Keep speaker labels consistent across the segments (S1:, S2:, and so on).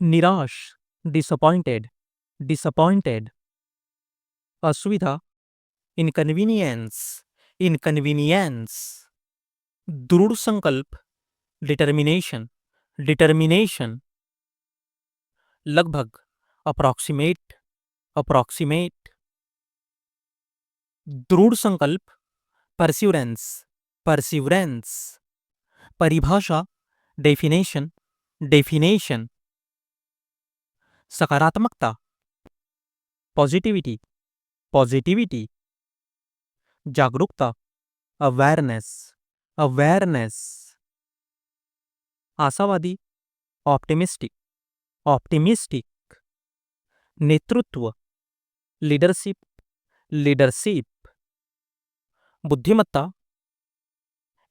S1: निराश, disappointed, disappointed. असुविधा, inconvenience, inconvenience. दृढ़ संकल्प, डिटर्मिनेशन, डिटर्मिनेशन। लगभग, अप्रॉक्सीमेट, अप्रॉक्सीमेट। दृढ़ संकल्प, परस्यूरेंस, परस्यूरेंस। परिभाषा, डेफिनेशन, डेफिनेशन। सकारात्मकता, पॉजिटिविटी, पॉजिटिविटी। जागरूकता, अवेयरनेस, अवेयरनेस। आशावादी, ऑप्टिमिस्टिक, ऑप्टिमिस्टिक। नेतृत्व, लीडरशिप, लीडरशिप। बुद्धिमत्ता,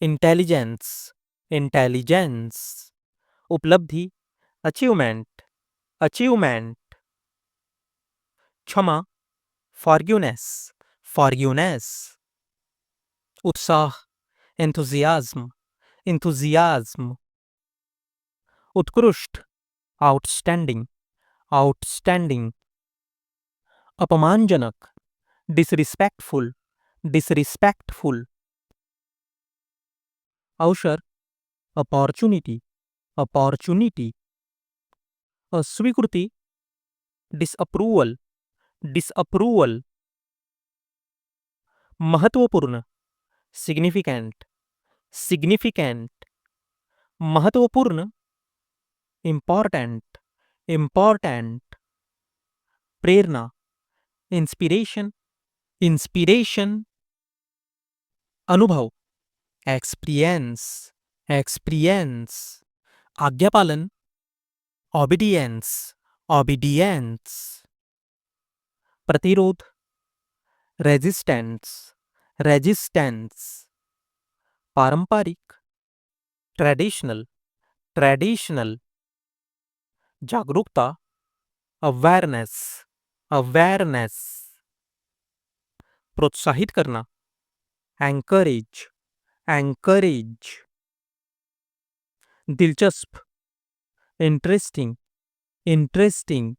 S1: इंटेलिजेंस, इंटेलिजेंस। उपलब्धि, अचीवमेंट, अचीवमेंट। क्षमा, फॉरगिवनेस, फॉरगिवनेस। उत्साह, एंथुजियाज्म, एंथुजियाज्म। उत्कृष्ट, आउटस्टैंडिंग, आउटस्टैंडिंग। अपमानजनक, डिसरिस्पेक्टफुल, डिसरिस्पेक्टफुल। अवसर, अपॉर्चुनिटी, अपॉर्चुनिटी। अस्वीकृति, डिसअप्रूवल, डिसअप्रूवल। महत्वपूर्ण, सिग्निफिकेंट, सिग्निफिकेंट। महत्वपूर्ण, इम्पॉर्टेंट, इम्पॉर्टेंट। प्रेरणा, इंस्पिरेशन, इंस्पिरेशन। अनुभव, एक्सपीरियंस, एक्सपीरियंस। आज्ञापालन, ऑबिडियंस, ऑबिडियंस। प्रतिरोध, रेजिस्टेंस, रेजिस्टेंस। पारंपरिक, ट्रेडिशनल, ट्रेडिशनल। जागरूकता, अवेयरनेस, अवेयरनेस। प्रोत्साहित करना, एंकरेज, एंकरेज। दिलचस्प, इंटरेस्टिंग, इंटरेस्टिंग।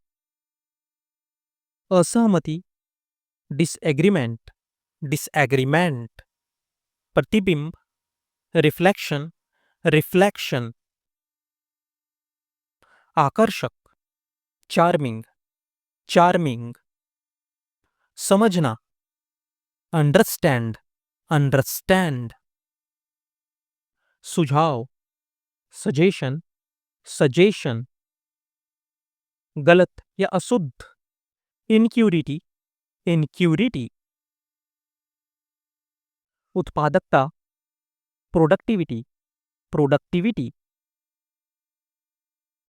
S1: असहमति, डिसएग्रीमेंट, डिसएग्रीमेंट। प्रतिबिंब, रिफ्लेक्शन, रिफ्लेक्शन। आकर्षक, चार्मिंग, चार्मिंग। समझना, अंडरस्टैंड, अंडरस्टैंड। सुझाव, सजेशन, सजेशन। गलत या अशुद्ध, इनक्यूरिटी, इनक्यूरिटी। उत्पादकता, प्रोडक्टिविटी, प्रोडक्टिविटी।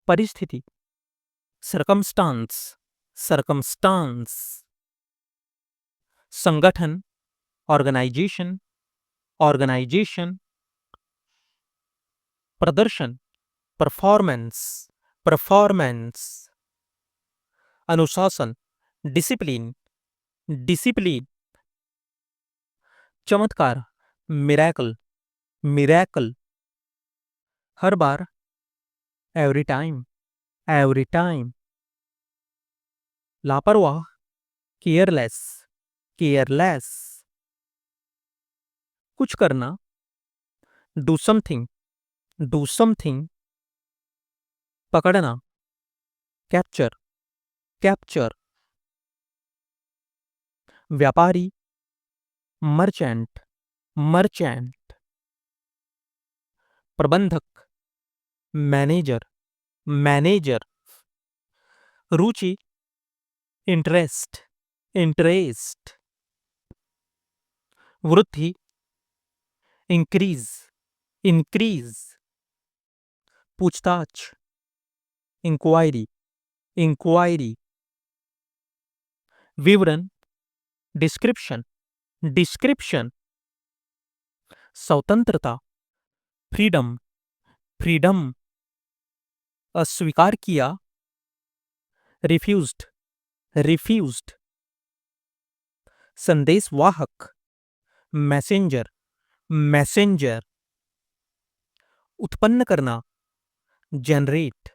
S1: परिस्थिति, सरकमस्टांस, सरकमस्टांस। संगठन, ऑर्गेनाइजेशन, ऑर्गेनाइजेशन। प्रदर्शन, परफॉर्मेंस, परफॉर्मेंस। अनुशासन, डिसिप्लिन, डिसिप्लिन। चमत्कार, मिरेकल, मिरेकल। हर बार, एवरी टाइम, एवरी टाइम। लापरवाह, केयरलेस, केयरलेस। कुछ करना, डू समथिंग, डू समथिंग। पकड़ना, कैप्चर, कैप्चर। व्यापारी, मर्चेंट, मर्चेंट। प्रबंधक, मैनेजर, मैनेजर। रुचि, इंटरेस्ट, इंटरेस्ट। वृद्धि, इंक्रीज, इंक्रीज। पूछताछ, इंक्वायरी, इंक्वायरी। विवरण, डिस्क्रिप्शन, डिस्क्रिप्शन। स्वतंत्रता, फ्रीडम, फ्रीडम। अस्वीकार किया, रिफ्यूज्ड, रिफ्यूज्ड। संदेशवाहक, मैसेंजर, मैसेंजर। उत्पन्न करना, जनरेट,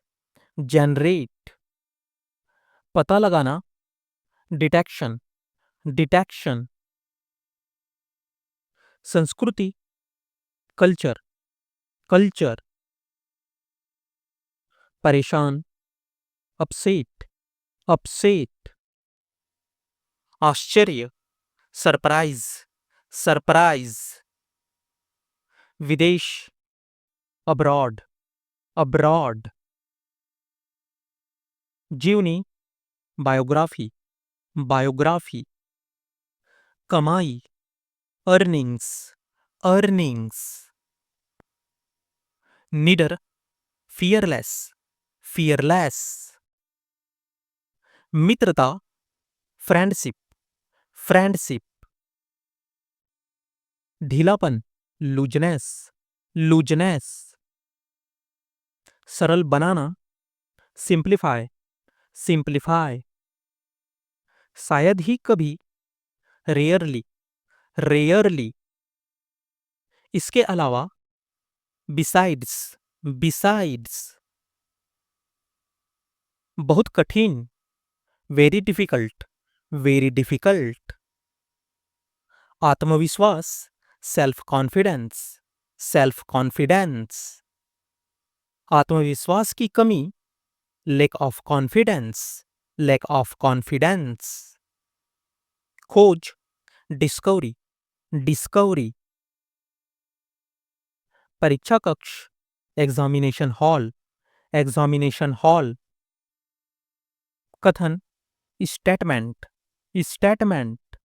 S1: जनरेट। पता लगाना, डिटेक्शन, डिटेक्शन। संस्कृति, कल्चर, कल्चर। परेशान, अपसेट, अपसेट। आश्चर्य, सरप्राइज, सरप्राइज। विदेश, अब्रॉड, अब्रॉड। जीवनी, बायोग्राफी, बायोग्राफी। कमाई, अर्निंग्स, अर्निंग्स। निडर, फियरलेस, फियरलेस। मित्रता, फ्रेंडशिप, फ्रेंडशिप। ढीलापन, लूजनेस, लूजनेस। सरल बनाना, सिंप्लीफाई, सिंप्लीफाई। शायद ही कभी, रेयरली, रेयरली। इसके अलावा, बिसाइड्स, बिसाइड्स। बहुत कठिन, वेरी डिफिकल्ट, वेरी डिफिकल्ट। आत्मविश्वास, सेल्फ कॉन्फिडेंस, सेल्फ कॉन्फिडेंस। आत्मविश्वास की कमी, lack of confidence, lack of confidence. खोज, डिस्कवरी, डिस्कवरी। परीक्षा कक्ष, एग्जामिनेशन हॉल, एग्जामिनेशन हॉल। कथन, स्टेटमेंट, स्टेटमेंट।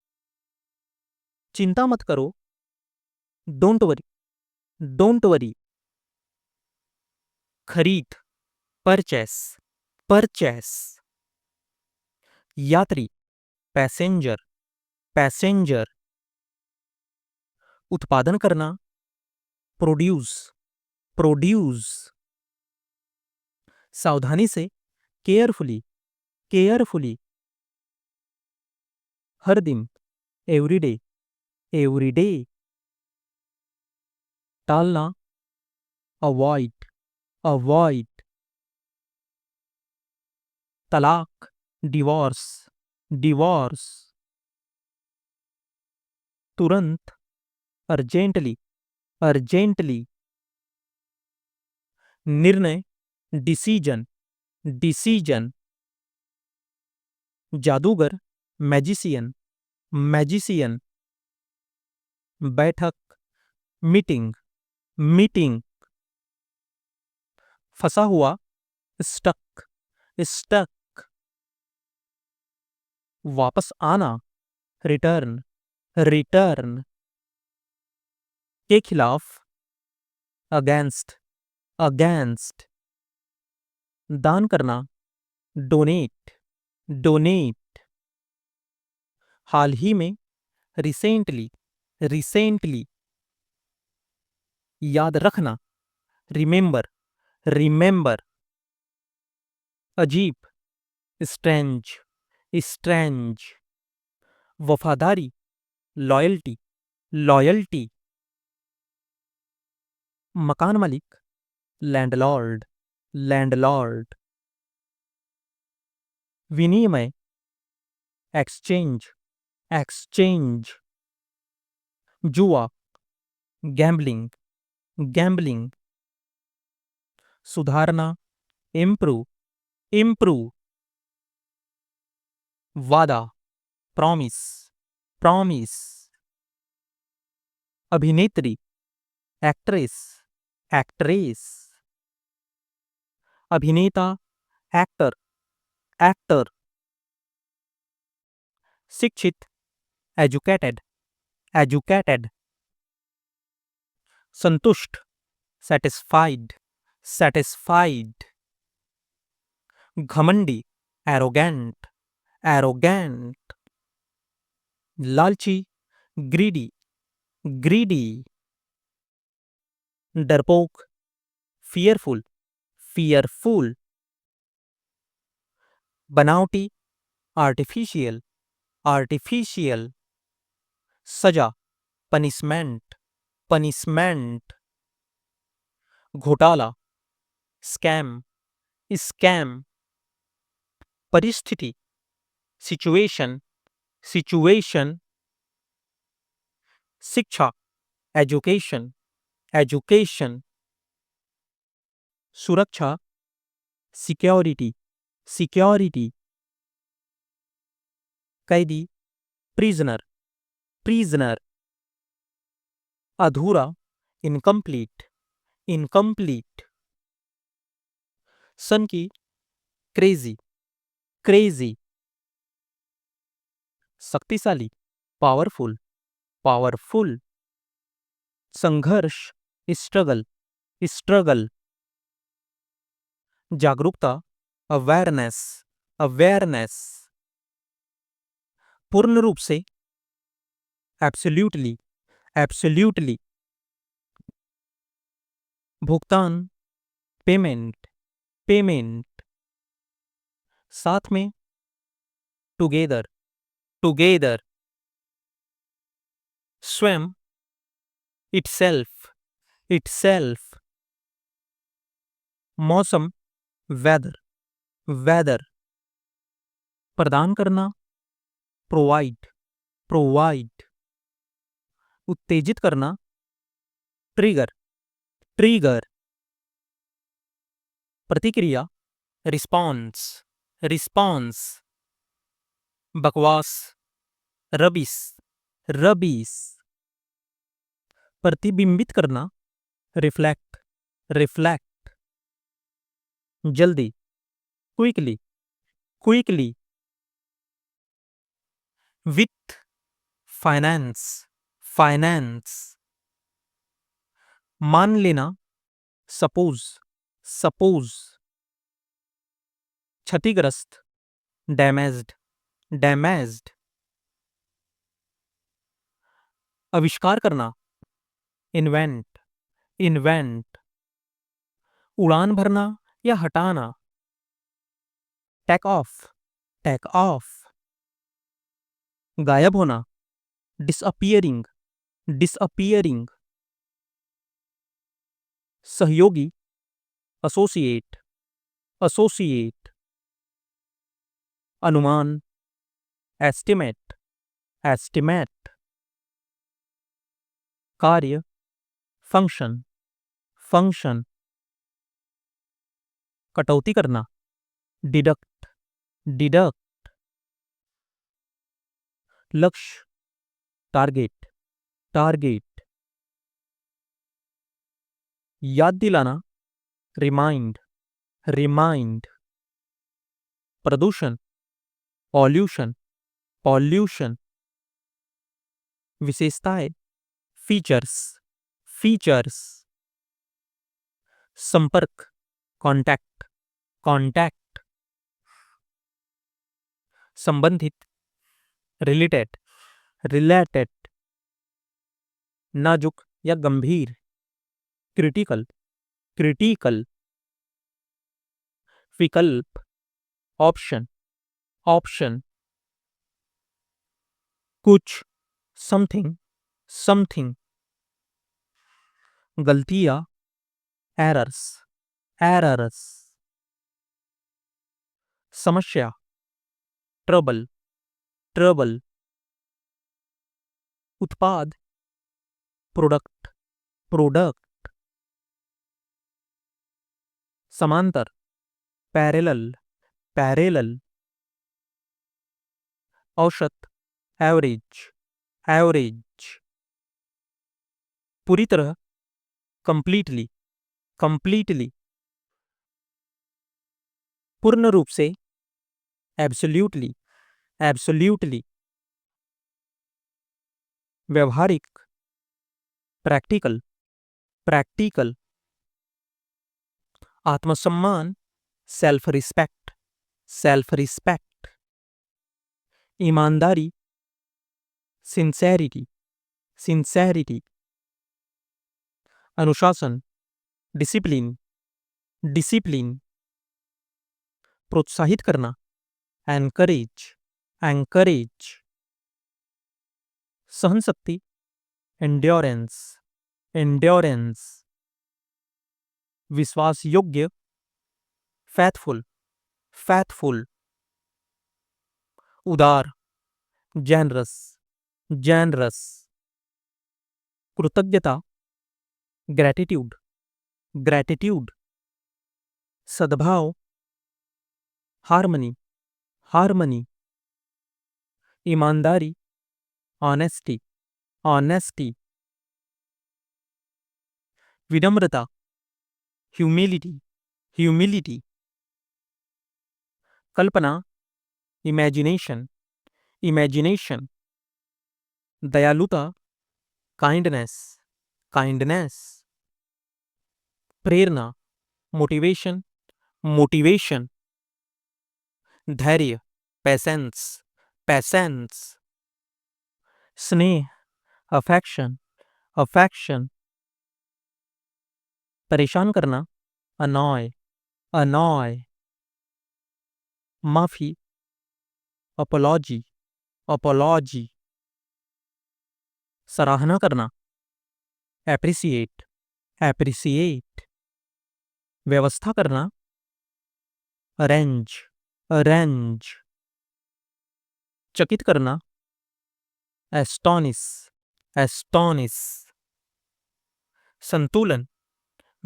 S1: चिंता मत करो, डोंट वरी, डोंट वरी। खरीद, परचेस, परचेस। यात्री, पैसेंजर, पैसेंजर। उत्पादन करना, प्रोड्यूस, प्रोड्यूस। सावधानी से, केयरफुली, केयरफुली। हर दिन, एवरीडे, एवरीडे। टालना, अवॉइड, अवॉइड। तलाक, डिवोर्स, डिवोर्स। तुरंत, अर्जेंटली, अर्जेंटली। निर्णय, डिसीजन, डिसीजन। जादूगर, मैजिशियन, मैजिशियन। बैठक, मीटिंग, मीटिंग। फंसा हुआ, स्टक, स्टक। वापस आना, रिटर्न, रिटर्न। के खिलाफ, अगेंस्ट, अगेंस्ट। दान करना, डोनेट, डोनेट। हाल ही में, रिसेंटली, रिसेंटली। याद रखना, रिमेंबर, रिमेंबर। अजीब, स्ट्रेंज, स्ट्रेंज। वफादारी, लॉयल्टी, लॉयल्टी। मकान मालिक, लैंडलॉर्ड, लैंडलॉर्ड। विनिमय, एक्सचेंज, एक्सचेंज। जुआ, गैम्बलिंग, गैम्बलिंग। सुधारना, इम्प्रूव, इम्प्रूव। वादा, प्रॉमिस, प्रॉमिस। अभिनेत्री, एक्ट्रेस, एक्ट्रेस। अभिनेता, एक्टर, एक्टर। शिक्षित, एजुकेटेड, एजुकेटेड। संतुष्ट, सेटिस्फाइड, सेटिस्फाइड। घमंडी, एरोगेंट, एरोगेंट। लालची, ग्रीडी, ग्रीडी। डरपोक, फियरफुल, फियरफुल। बनावटी, आर्टिफिशियल, आर्टिफिशियल। सजा, पनिशमेंट, पनिशमेंट। घोटाला, स्कैम, स्कैम। परिस्थिति, सिचुएशन, सिचुएशन, शिक्षा, एजुकेशन, एजुकेशन, सुरक्षा, सिक्योरिटी, सिक्योरिटी, कैदी, प्रिजनर, प्रिजनर, अधूरा, इनकम्प्लीट, इनकम्प्लीट, सन की, क्रेजी, क्रेजी, शक्तिशाली, पावरफुल, पावरफुल, संघर्ष, स्ट्रगल, स्ट्रगल, जागरूकता, अवेयरनेस, अवेयरनेस, पूर्ण रूप से, एब्सोल्यूटली, एब्सोल्यूटली, भुगतान, पेमेंट, पेमेंट, साथ में, टुगेदर, टुगेदर, स्वयं, इटसेल्फ, इटसेल्फ, मौसम, वेदर, वेदर, प्रदान करना, प्रोवाइड, प्रोवाइड, उत्तेजित करना, ट्रिगर, ट्रिगर, प्रतिक्रिया, रिस्पॉन्स, रिस्पॉन्स, बकवास, रबिस, रबिस, प्रतिबिंबित करना, रिफ्लेक्ट, रिफ्लेक्ट, जल्दी, क्विकली, क्विकली, वित्त, फाइनेंस, फाइनेंस, मान लेना, सपोज, सपोज, क्षतिग्रस्त, डैमेज्ड, डैमेज्ड, आविष्कार करना, इन्वेंट, इन्वेंट, उड़ान भरना या हटाना, टेक ऑफ, टेक ऑफ, गायब होना, डिसअपियरिंग, डिसअपियरिंग, सहयोगी, एसोसिएट, एसोसिएट, अनुमान, एस्टिमेट, एस्टिमेट, कार्य, फंक्शन, फंक्शन, कटौती करना, डिडक्ट, डिडक्ट, लक्ष्य, टारगेट, टारगेट, याद दिलाना, रिमाइंड, रिमाइंड, प्रदूषण, पॉल्यूशन, पॉल्यूशन, विशेषताएं, फीचर्स, फीचर्स, संपर्क, कांटेक्ट, कांटेक्ट, संबंधित, रिलेटेड, रिलेटेड, नाजुक या गंभीर, क्रिटिकल, क्रिटिकल, विकल्प, ऑप्शन, ऑप्शन, कुछ, समथिंग, समथिंग, गलतियां, एरर्स, एरर्स, समस्या, ट्रबल, ट्रबल, उत्पाद, प्रोडक्ट, प्रोडक्ट, समांतर, पैरेलल, पैरेलल, औसत, एवरेज, एवरेज, पूरी तरह, कंप्लीटली, कंप्लीटली, पूर्ण रूप से, एब्सोल्यूटली, एब्सोल्यूटली, व्यवहारिक, प्रैक्टिकल, प्रैक्टिकल, आत्मसम्मान, सेल्फ रिस्पेक्ट, सेल्फ रिस्पेक्ट, ईमानदारी, सिंसेरिटी, सिंसेरिटी, अनुशासन, डिसिप्लिन, डिसिप्लिन, प्रोत्साहित करना, एनकरेज, एनकरेज, सहनशक्ति, एंड्योरेंस, एंड्योरेंस, विश्वास योग्य, फैथफुल, फैथफुल, उदार, जनरस, जनरस। कृतज्ञता, ग्रैटिट्यूड, ग्रैटिट्यूड। सद्भाव, हार्मनी, हार्मनी। ईमानदारी, ऑनेस्टी, ऑनेस्टी। विनम्रता, ह्यूमिलिटी, ह्यूमिलिटी। कल्पना, इमेजिनेशन, इमेजिनेशन। दयालुता, काइंडनेस, काइंडनेस। प्रेरणा, मोटिवेशन, मोटिवेशन। धैर्य, पेशेंस, पेशेंस। स्नेह, अफेक्शन, अफेक्शन। परेशान करना, अनॉय, अनॉय। माफी, अपोलॉजी, अपोलॉजी। सराहना करना, एप्रिसिएट, एप्रिसिएट। व्यवस्था करना, अरेंज, अरेंज। चकित करना, एस्टोनिश, एस्टोनिश। संतुलन,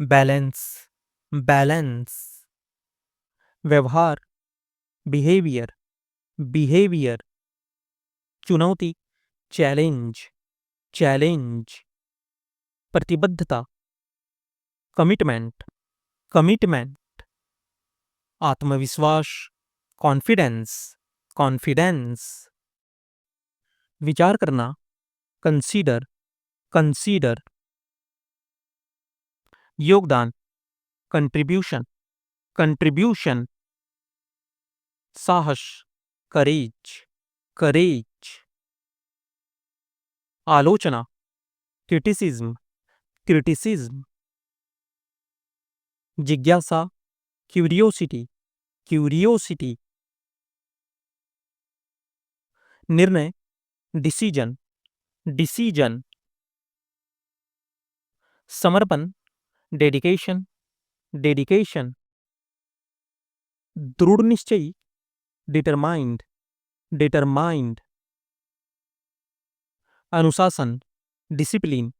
S1: बैलेंस, बैलेंस। व्यवहार, बिहेवियर, बिहेवियर। चुनौती, चैलेंज, चैलेंज। प्रतिबद्धता, कमिटमेंट, कमिटमेंट। आत्मविश्वास, कॉन्फिडेंस, कॉन्फिडेंस। विचार करना, कंसीडर, कंसीडर। योगदान, कंट्रीब्यूशन, कंट्रीब्यूशन। साहस, करेज, करेज। आलोचना, क्रिटिसिज्म, क्रिटिसिज्म। जिज्ञासा, क्यूरियोसिटी, क्यूरियोसिटी। निर्णय, डिसीजन, डिसीजन। समर्पण, डेडिकेशन, डेडिकेशन। दृढ़ निश्चयी, डिटरमाइंड, डिटरमाइंड। अनुशासन, डिसिप्लिन,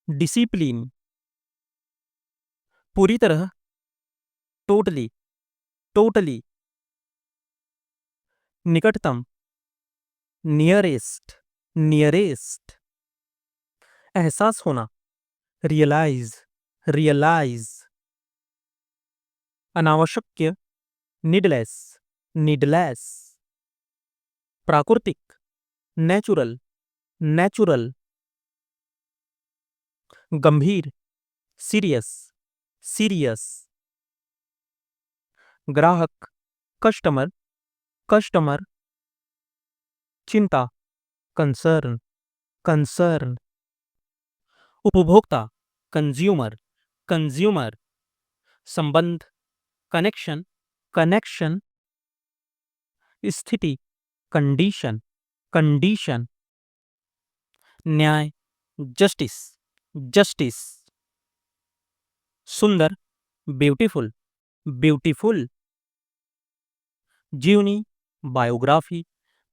S1: डिसिप्लिन। पूरी तरह, टोटली, टोटली। निकटतम, नियरेस्ट, नियरेस्ट। एहसास होना, रियलाइज, रियलाइज। अनावश्यक, नीडलेस, नीडलेस। प्राकृतिक, नेचुरल, नेचुरल। गंभीर, सीरियस, सीरियस। ग्राहक, कस्टमर, कस्टमर। चिंता, कंसर्न, कंसर्न। उपभोक्ता, कंज्यूमर, कंज्यूमर। संबंध, कनेक्शन, कनेक्शन। स्थिति, कंडीशन, कंडीशन। न्याय, जस्टिस, जस्टिस। सुंदर, ब्यूटीफुल, ब्यूटीफुल। जीवनी, बायोग्राफी,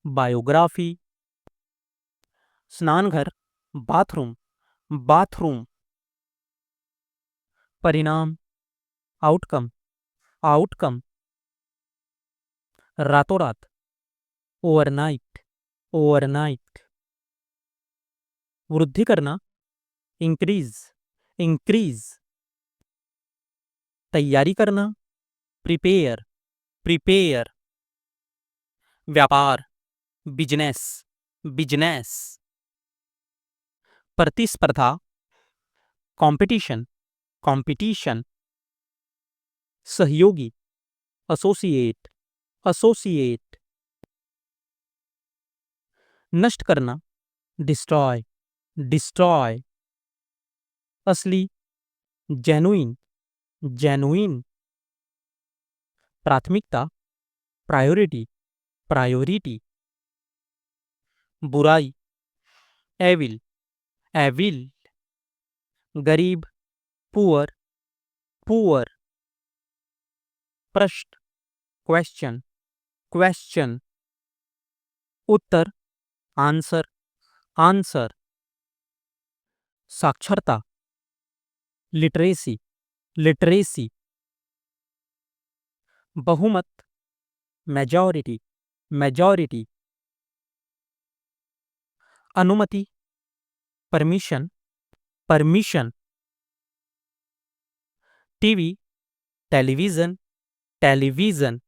S1: बायोग्राफी। स्नानघर, बाथरूम, बाथरूम। परिणाम, आउटकम, आउटकम। रातों रात, ओवरनाइट, ओवरनाइट। वृद्धि करना, इंक्रीज, इंक्रीज। तैयारी करना, प्रिपेयर, प्रिपेयर। व्यापार, बिजनेस, बिजनेस। प्रतिस्पर्धा, कंपटीशन, कंपटीशन। सहयोगी, एसोसिएट, एसोसिएट। नष्ट करना, डिस्ट्रॉय, डिस्ट्रॉय। असली, जेनुइन, जेनुइन। प्राथमिकता, प्रायोरिटी, प्रायोरिटी। बुराई, एविल, एविल। गरीब, पुअर, पुअर। प्रश्न, क्वेश्चन, क्वेश्चन। उत्तर, आंसर, आंसर। साक्षरता, लिटरेसी, लिटरेसी। बहुमत, मेजॉरिटी, मेजॉरिटी। अनुमति, permission, permission. TV, television, television.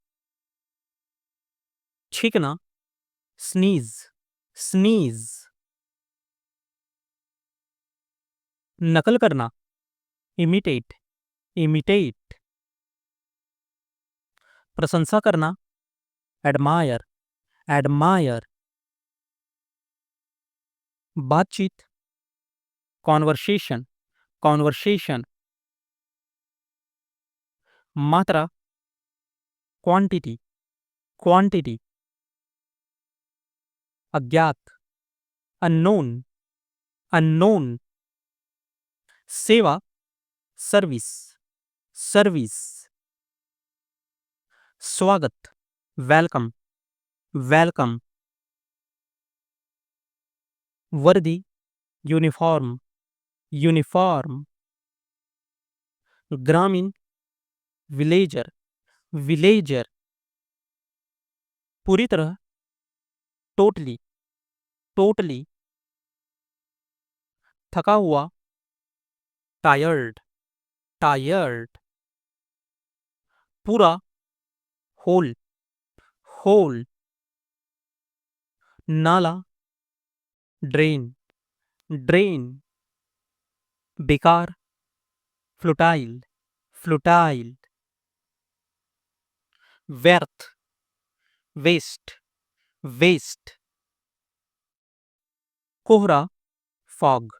S1: छींकना, स्नीज, स्नीज। नकल करना, इमिटेट, इमिटेट। प्रशंसा करना, एडमायर, एडमायर। बातचीत, कॉन्वर्सेशन, कॉन्वर्सेशन। मात्रा, क्वांटिटी, क्वांटिटी। अज्ञात, अननोन, अननोन। सेवा, सर्विस, सर्विस। स्वागत, वेलकम, वेलकम। वर्दी, यूनिफॉर्म, यूनिफॉर्म। ग्रामीण, विलेजर, विलेजर। पूरी तरह, टोटली, टोटली। थका हुआ, टायर्ड, टायर्ड। पूरा, होल, होल। नाला, ड्रेन, ड्रेन। बेकार, फ्लुटाइल, फ्लुटाइल। व्यर्थ, वेस्ट, वेस्ट। कोहरा, फॉग,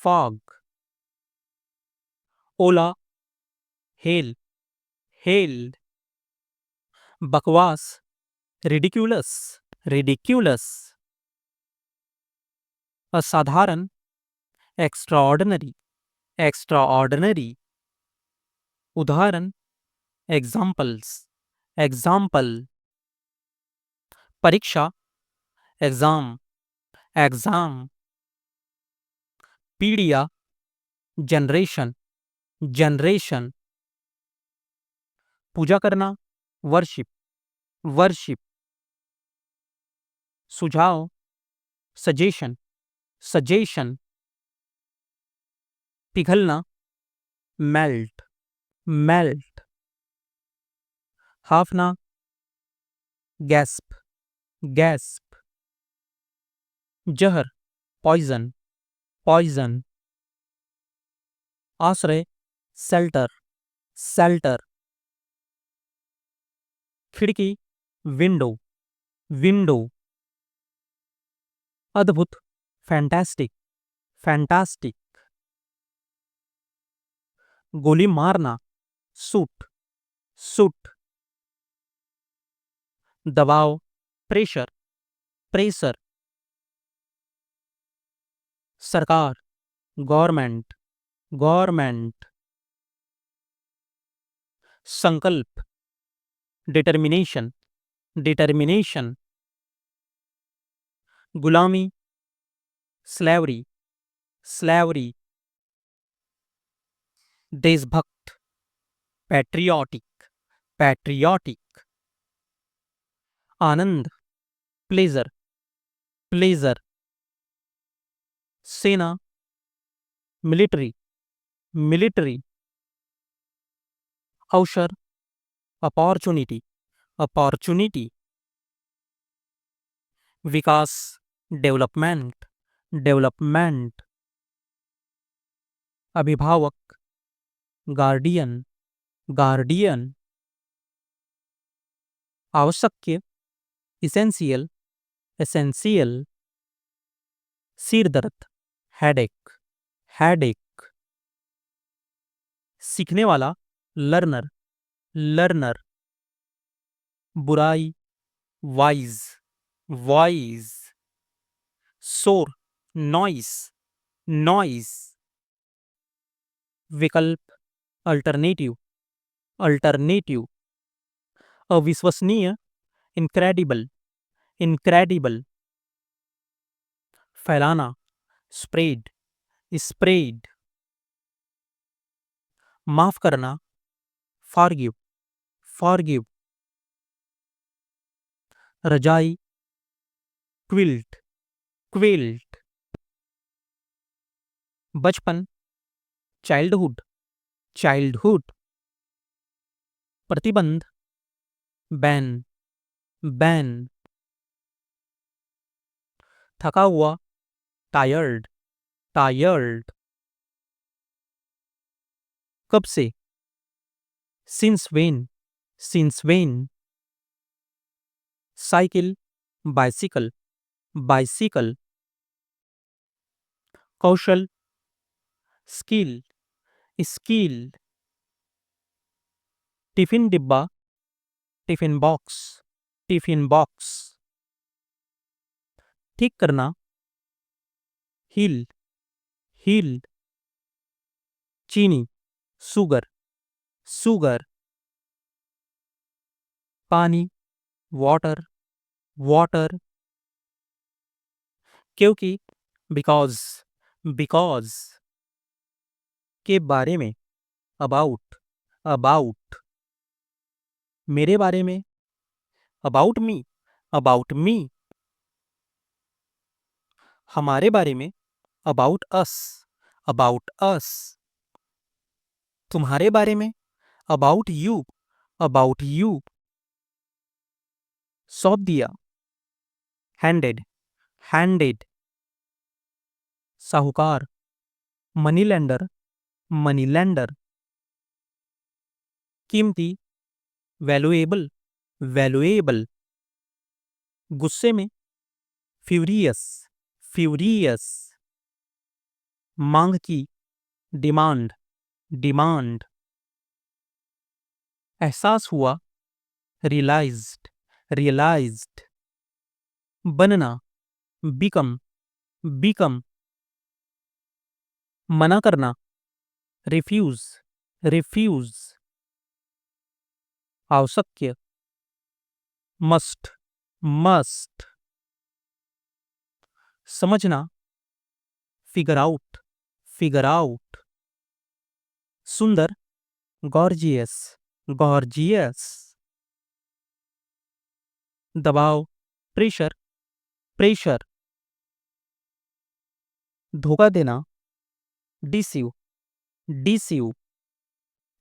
S1: फॉग। ओला, हेल, हेल। बकवास, रिडिक्यूलस, रिडिक्यूलस। असाधारण, एक्स्ट्राऑर्डिनरी, एक्स्ट्राऑर्डिनरी। उदाहरण, एग्जाम्पल्स, एग्जाम्पल। परीक्षा, एग्जाम, एग्जाम। पीढ़िया, जनरेशन, जनरेशन। पूजा करना, वर्शिप, वर्शिप। सुझाव, सजेशन, सजेशन। पिघलना, मेल्ट, मेल्ट। हाफना, गैस्प, गैस्प। जहर, पॉइजन, पॉइजन। आश्रय, सेल्टर, सेल्टर। खिड़की, विंडो, विंडो। अद्भुत, फैंटास्टिक, फैंटास्टिक। गोली मारना, सूट, सूट। दबाव, प्रेशर, प्रेशर। सरकार, गवर्नमेंट, गवर्नमेंट। संकल्प, डिटर्मिनेशन, डिटर्मिनेशन। गुलामी, स्लेवरी, स्लेवरी। देशभक्त, पैट्रियोटिक, पैट्रियोटिक। आनंद, प्लेजर, प्लेजर। सेना, मिलिट्री, मिलिट्री। अवसर, अपॉर्चुनिटी, अपॉर्चुनिटी। विकास, डेवलपमेंट, डेवलपमेंट। अभिभावक, गार्डियन, गार्डियन। आवश्यक, इसेंशियल, एसेंशियल। सिर दर्द, हेडेक, हेडेक। सीखने वाला, लर्नर, लर्नर। बुराई, वाइज, वाइज। शोर, नॉइस, नॉइस। विकल्प, अल्टरनेटिव, अल्टरनेटिव। अविश्वसनीय, इनक्रेडिबल, incredible, फैलाना, spread, spread, माफ करना, forgive, forgive, रजाई, quilt, quilt, बचपन, childhood, childhood, प्रतिबंध, ban, ban, थका हुआ, tired, tired, कब से, since when, since when, cycle, bicycle, bicycle, Kaushal, skill, skill, tiffin डिब्बा, टिफिन बॉक्स, टिफिन बॉक्स, ठीक करना, हील, हील, चीनी, सुगर, सुगर, पानी, वाटर, वाटर, क्योंकि, बिकॉज, बिकॉज, के बारे में, अबाउट, अबाउट, मेरे बारे में, अबाउट मी, अबाउट मी, हमारे बारे में, अबाउट अस, अबाउट अस, तुम्हारे बारे में, अबाउट यू, अबाउट यू, सौंप दिया, हैंडेड, हैंडेड, साहूकार, मनी लेंडर, मनी लेंडर, कीमती, वैल्यूएबल, वैल्यूएबल, गुस्से में, फ्यूरियस, फ्यूरियस, मांग की, डिमांड, डिमांड, एहसास हुआ, रियलाइज्ड, रियलाइज्ड, बनना, बिकम, बिकम, मना करना, रिफ्यूज, रिफ्यूज, आवश्यक, मस्ट, मस्ट, समझना, फिगर आउट, फिगर आउट, सुंदर, गॉर्जियस, गॉर्जियस, दबाव, प्रेशर, प्रेशर, धोखा देना, डिसीव, डिसीव,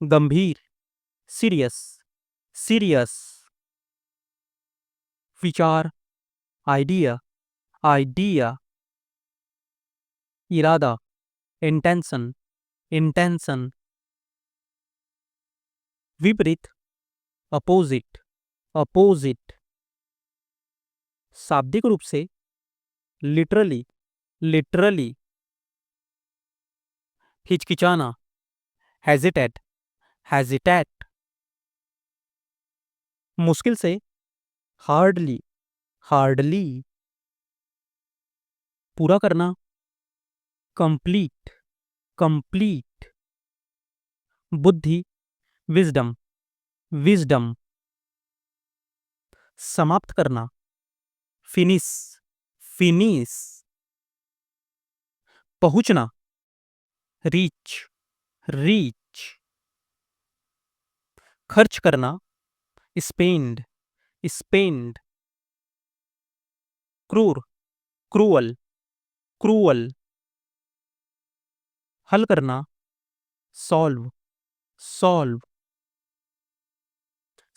S1: गंभीर, सीरियस, सीरियस, विचार, आइडिया, आइडिया, इरादा, इंटेंशन, इंटेंशन, विपरीत, अपोजिट, अपोजिट, शाब्दिक रूप से, लिटरली, लिटरली, हिचकिचाना, हेजिटेट, हेजिटेट, मुश्किल से, हार्डली, हार्डली, पूरा करना, कंप्लीट, कंप्लीट, बुद्धि, विजडम, विजडम, समाप्त करना, फिनिश, फिनिश, पहुंचना, रीच, रीच, खर्च करना, स्पेंड, स्पेंड, क्रूर, क्रूअल, क्रूअल, हल करना, सॉल्व, सॉल्व,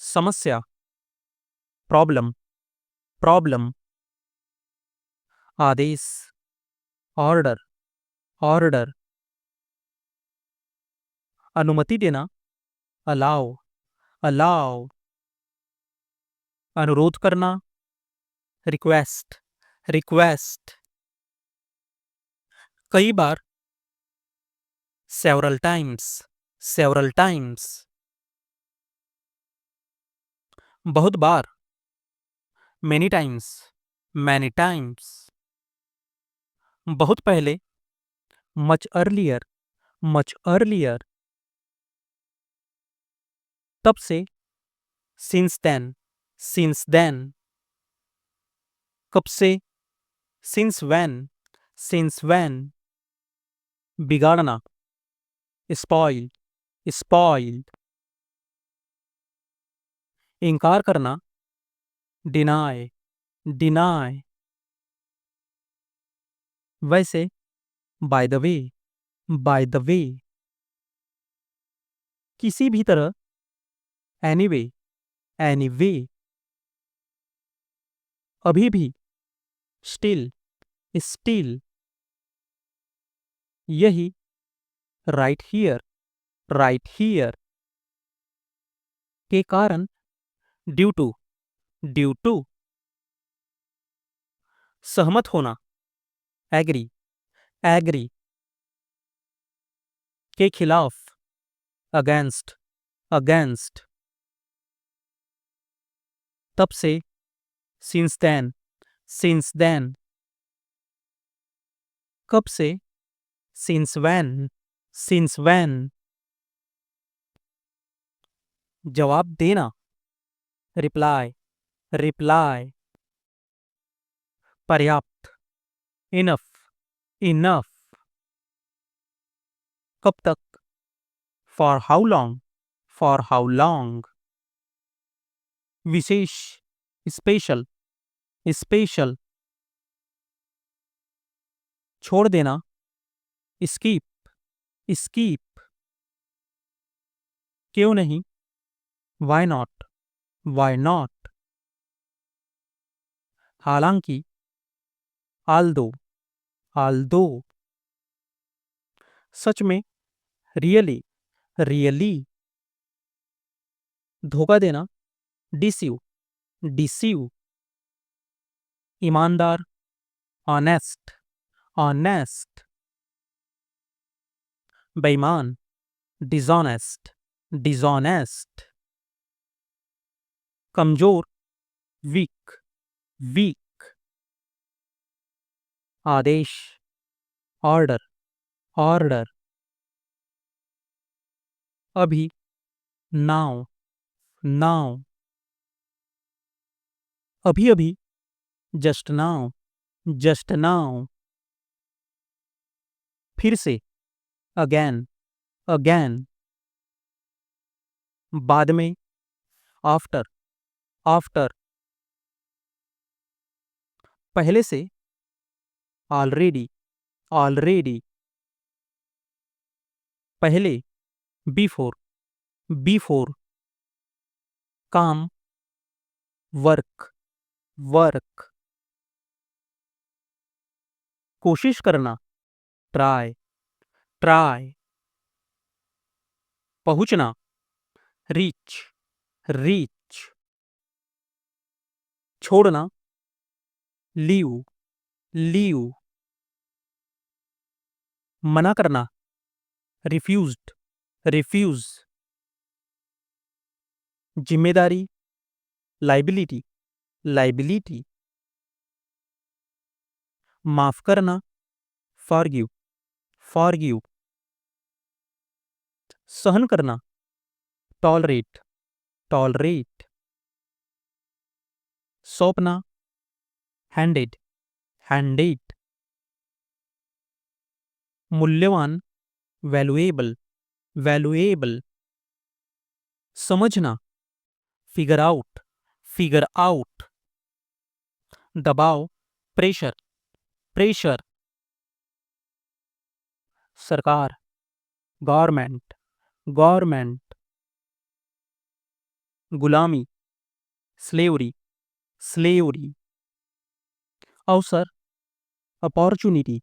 S1: समस्या, प्रॉब्लम, प्रॉब्लम, आदेश, ऑर्डर, ऑर्डर, अनुमति देना, अलाउ, अलाउ, अनुरोध करना, रिक्वेस्ट, रिक्वेस्ट, कई बार, सेवरल टाइम्स, सेवरल टाइम्स, बहुत बार, मेनी टाइम्स, मैनी टाइम्स, बहुत पहले, मच अर्लियर, मच अर्लियर, तब से, सिंस देन, सिंस देन, कब से, since when, since when, बिगाड़ना, spoil, spoiled, इनकार करना, deny, deny, वैसे, by the way, by the way, किसी भी तरह, anyway, anyway, अभी भी, still, still, यही, right here, right here, के कारण, due to, due to, सहमत होना, agree, agree, के खिलाफ, against, against, तब से, since then, since then, कब से, since when, since when, जवाब देना, reply, reply, पर्याप्त, enough, enough, कब तक, for how long, for how long, wishes, special, special, छोड़ देना, skip, skip, क्यों नहीं, why not, why not, हालांकि, although, although, सच में, really, really, धोखा देना, deceive, deceive, ईमानदार, honest, honest, बेईमान, dishonest, dishonest, कमजोर, weak, weak, आदेश, order, order, अभी, now, now, अभी अभी, just now, just now, फिर से, again, again, बाद में, after, after, पहले से, already, already, पहले, before, before, काम, work, work, कोशिश करना, try, try, पहुंचना, reach, reach, छोड़ना, leave, leave, मना करना, refused, refuse, जिम्मेदारी, liability, liability, माफ करना, forgive, forgive, सहन करना, tolerate, tolerate, सौंपना, handed, handed, मूल्यवान, valuable, valuable, समझना, figure out, figure out, दबाव, pressure, pressure, सरकार, गवर्नमेंट, गवर्नमेंट, गुलामी, स्लेवरी, स्लेवरी, अवसर, अपॉर्चुनिटी,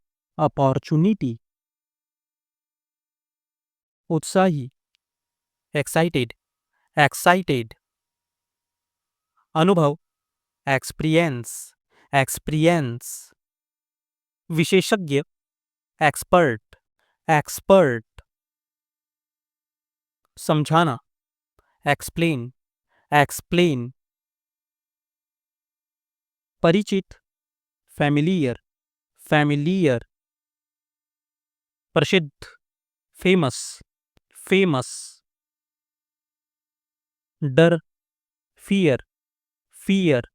S1: अपॉर्चुनिटी, उत्साही, एक्साइटेड, एक्साइटेड, अनुभव, एक्सपीरियंस, एक्सपीरियंस, विशेषज्ञ, एक्सपर्ट, एक्सपर्ट, समझाना, एक्सप्लेन, एक्सप्लेन, परिचित, फैमिलियर, फैमिलियर, प्रसिद्ध, फेमस, फेमस, डर, फियर, फियर,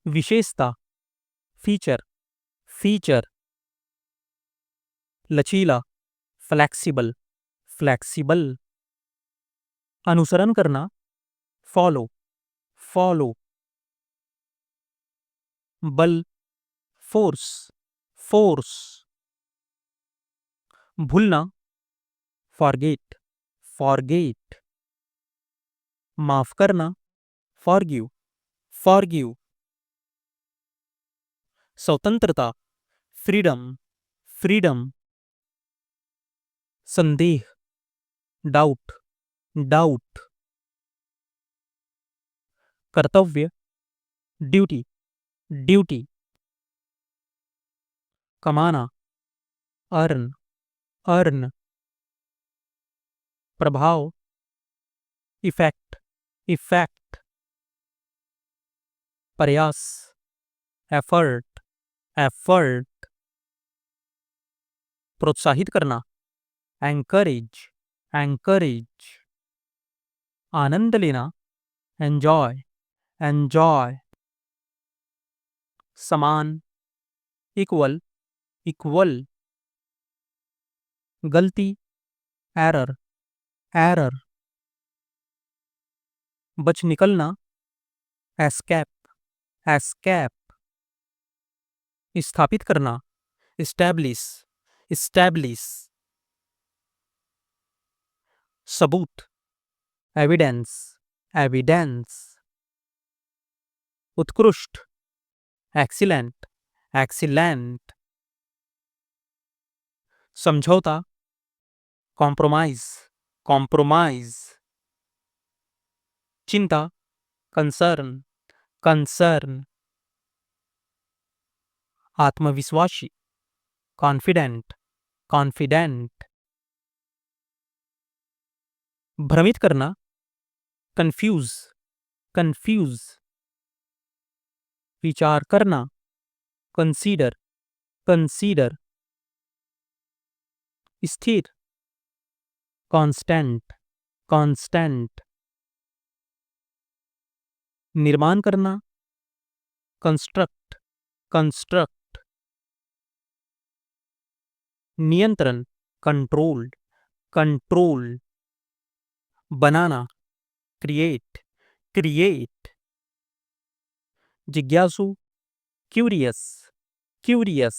S1: विशेषता, फीचर, फीचर। लचीला, फ्लैक्सिबल, फ्लैक्सिबल। अनुसरण करना, फॉलो, फॉलो। बल, फोर्स, फोर्स। भूलना, फॉरगेट, फॉरगेट। माफ करना, फॉरगिव, फॉरगिव। स्वतंत्रता, फ्रीडम, फ्रीडम। संदेह, डाउट, डाउट। कर्तव्य, ड्यूटी, ड्यूटी। कमाना, अर्न, अर्न। प्रभाव, इफेक्ट, इफेक्ट। प्रयास, एफर्ट, एफर्ट। प्रोत्साहित करना, एंकरेज, एंकरेज। आनंद लेना, एंजॉय, एंजॉय। समान, इक्वल, इक्वल। गलती, एरर, एरर। बच निकलना, एस्केप, एस्केप। स्थापित करना, इस्टैब्लिश, इस्टैब्लिश। सबूत, एविडेंस, एविडेंस। उत्कृष्ट, एक्सीलेंट, एक्सीलेंट। समझौता, कॉम्प्रोमाइज, कॉम्प्रोमाइज। चिंता, कंसर्न, कंसर्न। आत्मविश्वासी, कॉन्फिडेंट, कॉन्फिडेंट। भ्रमित करना, कंफ्यूज, कंफ्यूज। विचार करना, कंसीडर, कंसीडर। स्थिर, कांस्टेंट, कांस्टेंट। निर्माण करना, कंस्ट्रक्ट, कंस्ट्रक्ट। नियंत्रण, कंट्रोल, कंट्रोल। बनाना, क्रिएट, क्रिएट। जिज्ञासु, क्यूरियस, क्यूरियस।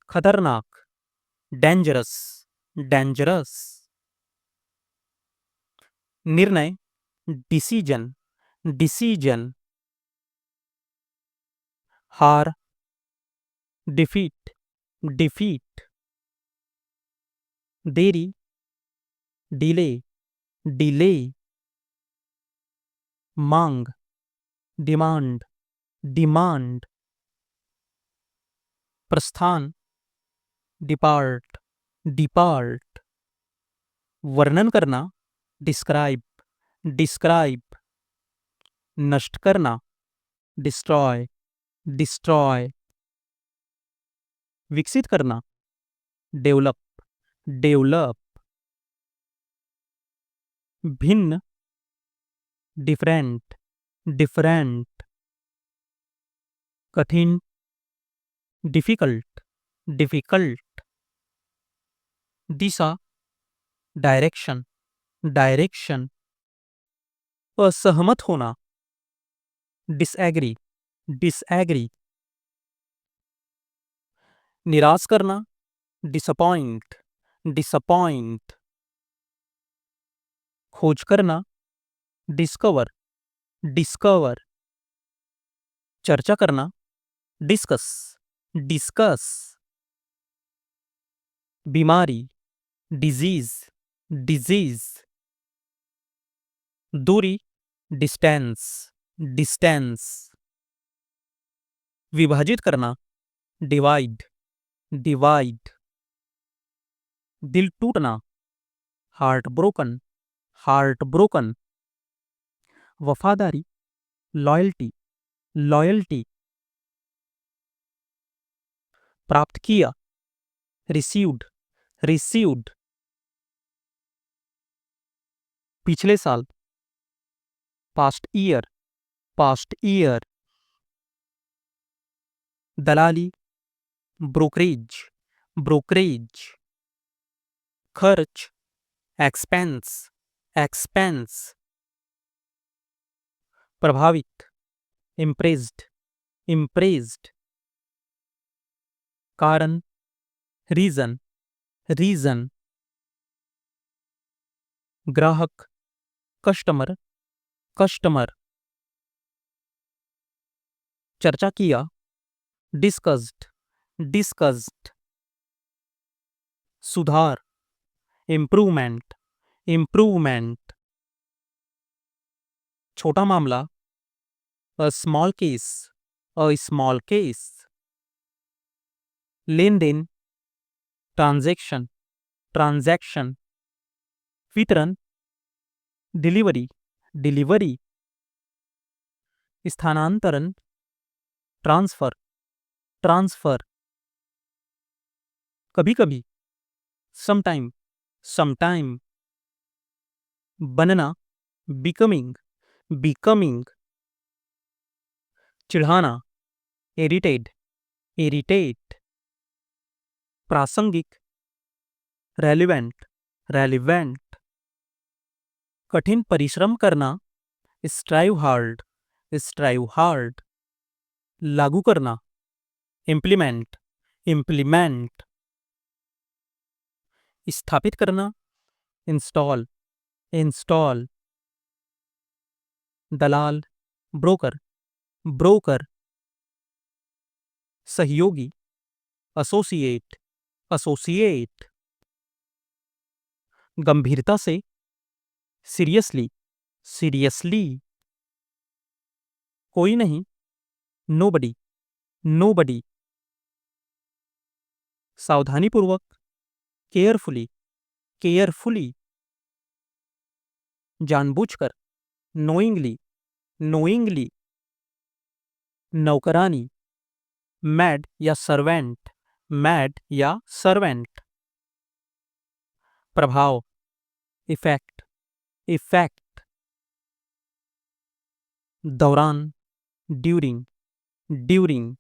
S1: खतरनाक, डेंजरस, डेंजरस। निर्णय, डिसीजन, डिसीजन। हार, डिफीट, डिफीट। देरी, डिले, डिले। मांग, डिमांड, डिमांड। प्रस्थान, डिपार्ट, डिपार्ट। वर्णन करना, डिस्क्राइब, डिस्क्राइब। नष्ट करना, डिस्ट्रॉय, डिस्ट्रॉय। विकसित करना, डेवलप, डेवलप। भिन्न, डिफरेंट, डिफरेंट। कठिन, डिफिकल्ट, डिफिकल्ट। दिशा, डायरेक्शन, डायरेक्शन। असहमत होना, डिसएग्री, डिसएग्री। निराश करना, डिसअपॉइंट, डिसअपॉइंट। खोज करना, डिस्कवर, डिस्कवर। चर्चा करना, डिस्कस, डिस्कस। बीमारी, डिजीज, डिजीज। दूरी, डिस्टेंस, डिस्टेंस। विभाजित करना, डिवाइड, डिवाइड। दिल टूटना, हार्ट ब्रोकन, हार्ट ब्रोकन। वफादारी, लॉयल्टी, लॉयल्टी। प्राप्त किया, रिसीव्ड, रिसीव्ड। पिछले साल, पास्ट ईयर, past year, दलाली, brokerage, brokerage, खर्च, expense, expense, प्रभावित, impressed, impressed, कारण, reason, reason, ग्राहक, कस्टमर, कस्टमर, चर्चा किया, डिस्कस्ड, डिस्कस्ड, सुधार, इम्प्रूवमेंट, इम्प्रूवमेंट, छोटा मामला, a small case, a small case, लेन देन, ट्रांजैक्शन, ट्रांजैक्शन, वितरण, डिलीवरी, डिलीवरी, स्थानांतरण, ट्रांसफर, ट्रांसफर, कभी कभी, समटाइम, समटाइम, बनना, बिकमिंग, बिकमिंग, चिढ़ाना, इरिटेट, इरिटेट, प्रासंगिक, रेलिवेंट, रेलिवेंट, कठिन परिश्रम करना, स्ट्राइव हार्ड, स्ट्राइव हार्ड, लागू करना, इम्प्लीमेंट, इम्प्लीमेंट, स्थापित करना, इंस्टॉल, इंस्टॉल, दलाल, ब्रोकर, ब्रोकर, सहयोगी, एसोसिएट, एसोसिएट, गंभीरता से, सीरियसली, सीरियसली, कोई नहीं, नोबडी, नोबडी, सावधानीपूर्वक, केयरफुली, केयरफुली, जानबूझकर, नोइंगली, नोइंगली, नौकरानी, मैड या सर्वेंट, मैड या सर्वेंट, प्रभाव, इफेक्ट, इफेक्ट, दौरान, ड्यूरिंग, ड्यूरिंग,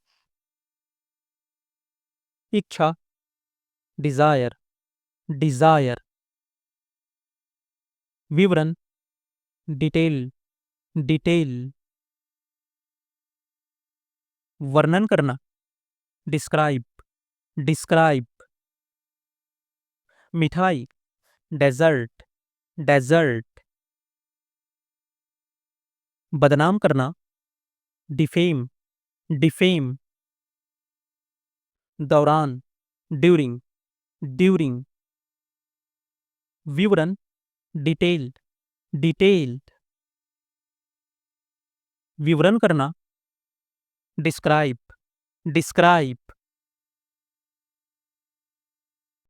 S1: इच्छा, डिजायर, डिजायर, विवरण, डिटेल, डिटेल, वर्णन करना, डिस्क्राइब, डिस्क्राइब, मिठाई, डेजर्ट, डेजर्ट, बदनाम करना, डिफेम, डिफेम, दौरान, ड्यूरिंग, ड्यूरिंग, विवरण, डिटेल्ड, डिटेल्ड, विवरण करना, डिस्क्राइब, डिस्क्राइब,